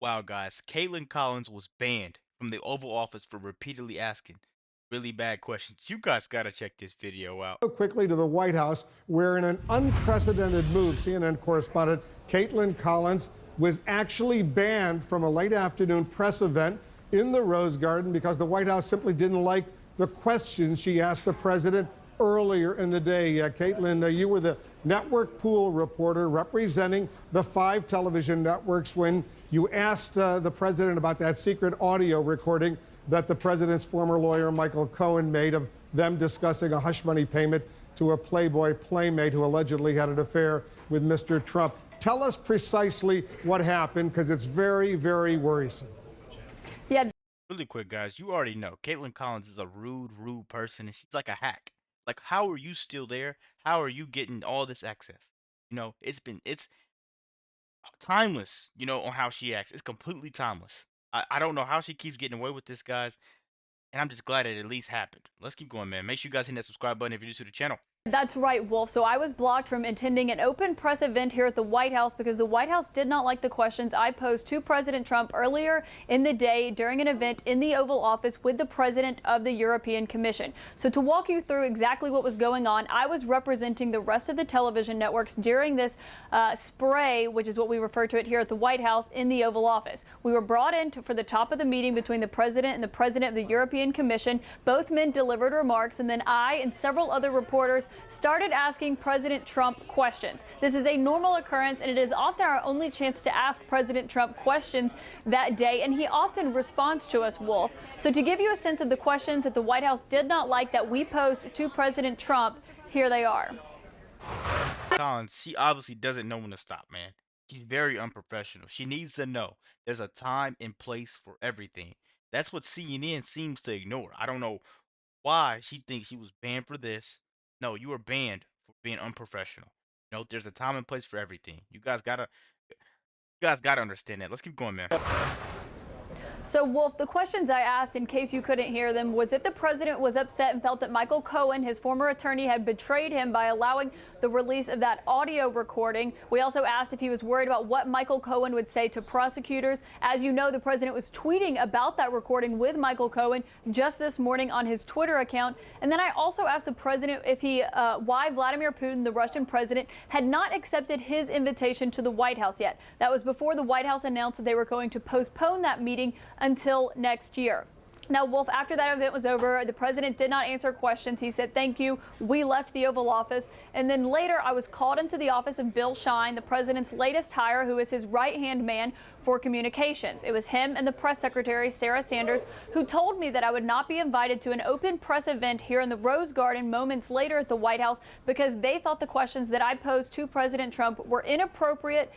Wow, guys, Caitlin Collins was banned from the Oval Office for repeatedly asking really bad questions. You guys gotta check this video out. Quickly to the White House, where in an unprecedented move, CNN correspondent Kaitlan Collins was actually banned from a late afternoon press event in the Rose Garden because the White House simply didn't like the questions she asked the president earlier in the day. Kaitlan, you were the network pool reporter representing the 5 television networks when you asked the president about that secret audio recording that the president's former lawyer, Michael Cohen, made of them discussing a hush money payment to a Playboy playmate who allegedly had an affair with Mr. Trump. Tell us precisely what happened, because it's very, very worrisome. Yeah, Really quick, guys, you already know Caitlin Collins is a rude person, and she's like a hack. Like, how are you still there? How are you getting all this access? It's timeless, on how she acts. It's completely timeless. I don't know how she keeps getting away with this, guys, and I'm just glad it at least happened. Let's keep going, man. Make sure you guys hit that subscribe button if you're new to the channel. that's right, Wolf. So I was blocked from attending an open press event here at the White House because the White House did not like the questions I posed to President Trump earlier in the day during an event in the Oval Office with the president of the European Commission. So to walk you through exactly what was going on, I was representing the rest of the television networks during this spray, which is what we refer to it here at the White House, in the Oval Office. We were brought in for the top of the meeting between the president and the president of the European Commission. Both men delivered remarks, and then I and several other reporters started asking President Trump questions. This is a normal occurrence, and it is often our only chance to ask President Trump questions that day, and he often responds to us, Wolf. So to give you a sense of the questions that the White House did not like that we posed to President Trump, here they are. Collins, she obviously doesn't know when to stop, man. She's very unprofessional. She needs to know there's a time and place for everything. That's what CNN seems to ignore. I don't know why she thinks she was banned for this. No, you were banned for being unprofessional. There's a time and place for everything. You guys gotta understand that. Let's keep going, man. So, Wolf, the questions I asked, in case you couldn't hear them, was if the president was upset and felt that Michael Cohen, his former attorney, had betrayed him by allowing the release of that audio recording. We also asked if he was worried about what Michael Cohen would say to prosecutors. As you know, the president was tweeting about that recording with Michael Cohen just this morning on his Twitter account. And then I also asked the president if why Vladimir Putin, the Russian president, had not accepted his invitation to the White House yet. That was before the White House announced that they were going to postpone that meeting until next year. Now, Wolf, after that event was over, the president did not answer questions. He said, thank you. We left the Oval Office. And then later, I was called into the office of Bill Shine, the president's latest hire, who is his right-hand man for communications. It was him and the press secretary, Sarah Sanders, who told me that I would not be invited to an open press event here in the Rose Garden moments later at the White House because they thought the questions that I posed to President Trump were inappropriate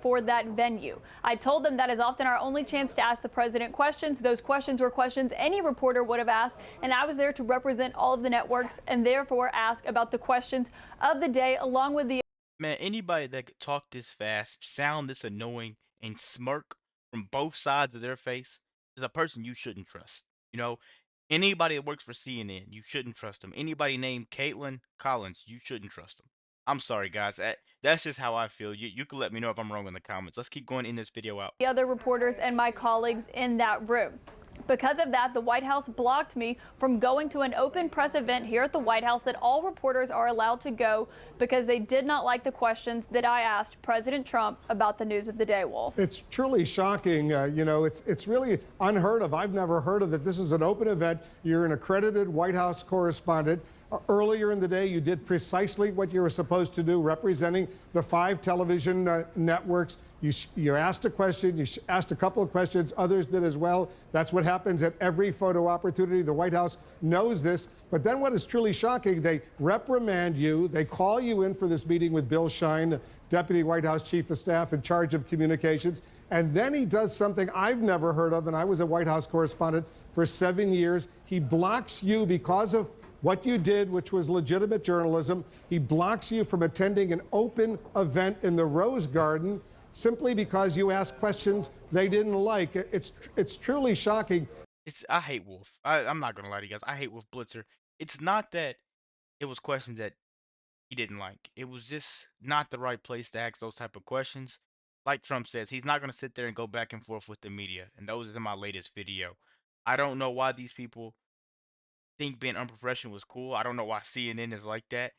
for that venue. I told them that is often our only chance to ask the president questions. Those questions were questions any reporter would have asked, and I was there to represent all of the networks and therefore ask about the questions of the day along with the Man, anybody that could talk this fast, sound this annoying, and smirk from both sides of their face is a person you shouldn't trust. You know, Anybody that works for CNN, you shouldn't trust them. Anybody named Caitlin Collins, you shouldn't trust them. I'm sorry, guys. That's just how I feel. You can let me know if I'm wrong in the comments. Let's keep going in this video out. other reporters and my colleagues in that room. Because of that, the White House blocked me from going to an open press event here at the White House that all reporters are allowed to go because they did not like the questions that I asked President Trump about the news of the day, Wolf. It's truly shocking. It's really unheard of. I've never heard of it. This is an open event. You're an accredited White House correspondent. Earlier in the day, you did precisely what you were supposed to do, representing the 5 television networks. You asked a question, you asked a couple of questions, others did as well. That's what happens at every photo opportunity. The White House knows this. But then what is truly shocking, they reprimand you, they call you in for this meeting with Bill Shine, the Deputy White House Chief of Staff in charge of communications, and then he does something I've never heard of, and I was a White House correspondent for 7 years. He blocks you because of what you did, which was legitimate journalism. He blocks you from attending an open event in the Rose Garden simply because you asked questions they didn't like. It's truly shocking. I hate Wolf. I'm not gonna lie to you guys. I hate Wolf Blitzer. It's not that it was questions that he didn't like. It was just not the right place to ask those type of questions. like Trump says, he's not going to sit there and go back and forth with the media. And those are my latest video. I don't know why these people think being unprofessional is cool. I don't know why CNN is like that.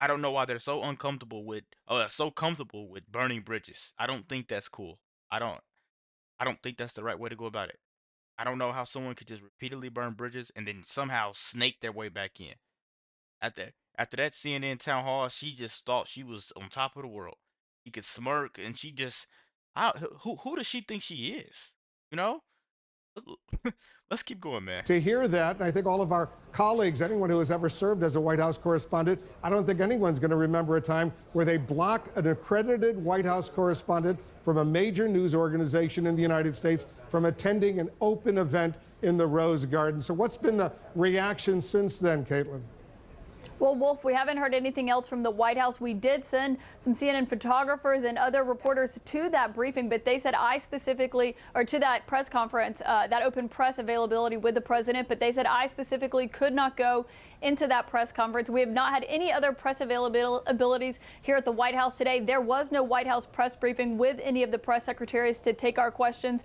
I don't know why they're so uncomfortable with, so comfortable with burning bridges. I don't think that's cool. I don't. I don't think that's the right way to go about it. I don't know how someone could just repeatedly burn bridges and then somehow snake their way back in. After that CNN town hall, she just thought she was on top of the world. She could smirk and she just, who does she think she is? You know? Let's keep going, man. To hear that, and I think all of our colleagues, anyone who has ever served as a White House correspondent, I don't think anyone's going to remember a time where they block an accredited White House correspondent from a major news organization in the United States from attending an open event in the Rose Garden. So what's been the reaction since then, Kaitlan? Well, Wolf, we haven't heard anything else from the White House. We did send some CNN photographers and other reporters to that briefing, but they said to that press conference, that open press availability with the president, but they said I specifically could not go into that press conference. We have not had any other press availabilities here at the White House today. There was no White House press briefing with any of the press secretaries to take our questions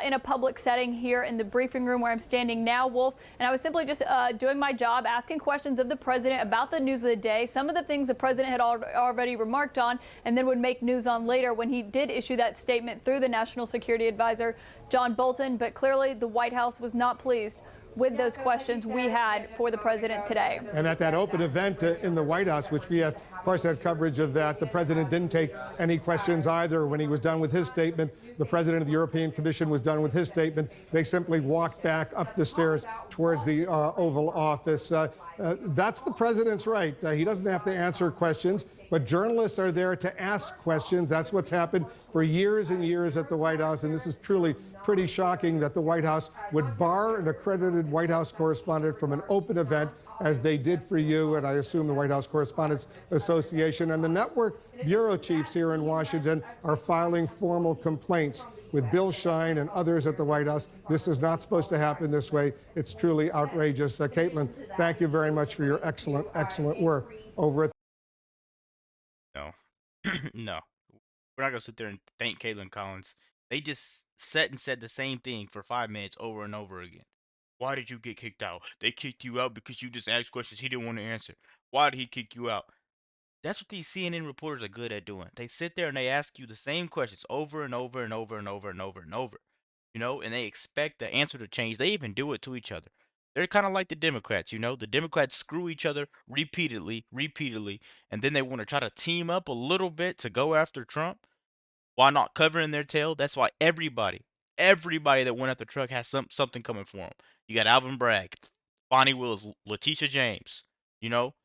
in a public setting here in the briefing room where I'm standing now, Wolf. And I was simply just doing my job, asking questions of the president about the news of the day, some of the things the president had already remarked on, and then would make news on later when he did issue that statement through the National Security Advisor, John Bolton. But clearly the White House was not pleased with those questions we had for the president today. And at that open event in the White House, which we had, of course, had coverage of that, the president didn't take any questions either. When he was done with his statement, the president of the European Commission was done with his statement. They simply walked back up the stairs towards the Oval Office. That's the president's right. He doesn't have to answer questions, but journalists are there to ask questions. That's what's happened for years and years at the White House, and this is truly pretty shocking that the White House would bar an accredited White House correspondent from an open event, as they did for you, and I assume the White House Correspondents Association. And the network bureau chiefs here in Washington are filing formal complaints with Bill Shine and others at the White House. This is not supposed to happen this way. It's truly outrageous. Kaitlan, thank you very much for your excellent work over at. No, no, we're not gonna sit there and thank Caitlin Collins. They just sat and said the same thing for 5 minutes over and over again. Why did you get kicked out? They kicked you out because you just asked questions he didn't want to answer. Why did he kick you out? That's what these CNN reporters are good at doing. They sit there and they ask you the same questions over and over and over and over and over and over. And they expect the answer to change. They even do it to each other. They're kind of like the Democrats, The Democrats screw each other repeatedly, and then they want to try to team up a little bit to go after Trump while not covering their tail. That's why everybody that went after Trump has something coming for them. You got Alvin Bragg, Bonnie Wills, Letitia James, you know?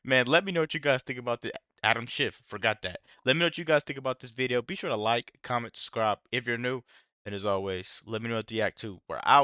Man, let me know what you guys think about the Adam Schiff. Forgot that. Let me know what you guys think about this video. Be sure to like, comment, subscribe if you're new. And as always, let me know what you react to. We're out.